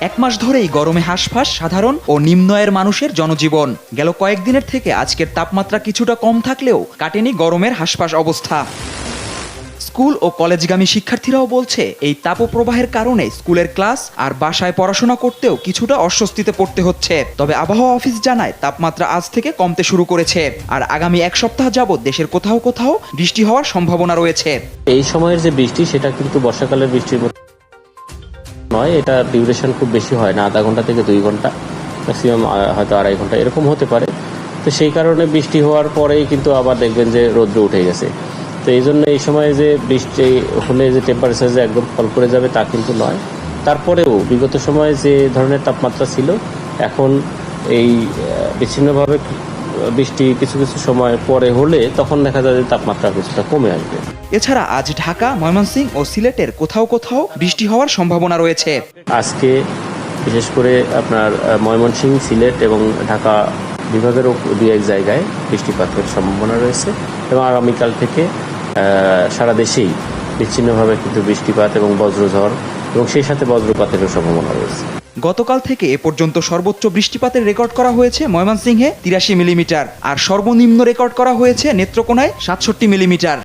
এক মাস ধরেই গরমে হাঁসফাঁস সাধারণ ও নিম্ন আয়ের মানুষের জনজীবন। গেল কয়েকদিনের থেকে আজকের তাপমাত্রা কিছুটা কম থাকলেও কাটেনি গরমের হাঁসফাঁস অবস্থা। স্কুল ও কলেজগামী শিক্ষার্থীরাও বলছে এই তাপপ্রবাহের কারণে স্কুলের ক্লাস আর বাসায় পড়াশোনা করতেও কিছুটা অস্বস্তিতে পড়তে হচ্ছে। তবে আবহাওয়া অফিস জানায় তাপমাত্রা আজ থেকে কমতে শুরু করেছে, আর আগামী এক সপ্তাহ যাবৎ দেশের কোথাও কোথাও বৃষ্টি হওয়ার সম্ভাবনা রয়েছে। এই সময়ের যে বৃষ্টি সেটা কিন্তু বর্ষাকালের বৃষ্টির মতো নয়, এটা ডিউরেশন খুব বেশি হয় না, আধা ঘন্টা থেকে 2 ঘন্টা, ম্যাক্সিমাম হয়তো 2.5 ঘন্টা এরকম হতে পারে। তো সেই কারণে বৃষ্টি হওয়ার পরেই কিন্তু আবার দেখবেন যে রৌদ্র উঠে গেছে। তো এই জন্য এই সময় যে বৃষ্টি হলে যে টেম্পারেচার যে একদম ফল করে যাবে তা কিন্তু নয়। তারপরেও বিগত সময়ে যে ধরনের তাপমাত্রা ছিল, এখন এই বিচ্ছিন্নভাবে বৃষ্টি কিছু কিছু সময় পরে হলে তখন দেখা যায় যে তাপমাত্রা কিছুটা কমে আসবে। এছাড়া আজ ঢাকা, ময়মনসিংহ ও সিলেটের কোথাও কোথাও বৃষ্টি হওয়ার সম্ভাবনা রয়েছে। আজকে বিশেষ করে আপনার ময়মনসিংহ, সিলেট এবং ঢাকা বিভাগেরও 2-1 জায়গায় বৃষ্টিপাতের সম্ভাবনা রয়েছে এবং আগামীকাল থেকে সারা দেশেই বিচ্ছিন্নভাবে কিন্তু বৃষ্টিপাত এবং বজ্রঝড় এবং সেই সাথে বজ্রপাতেরও সম্ভাবনা রয়েছে। গতকাল থেকে এ পর্যন্ত সর্বোচ্চ বৃষ্টিপাতের রেকর্ড করা হয়েছে ময়মনসিংহে 83 মিলিমিটার, আর সর্বনিম্ন রেকর্ড করা হয়েছে নেত্রকোনায় 67 মিলিমিটার।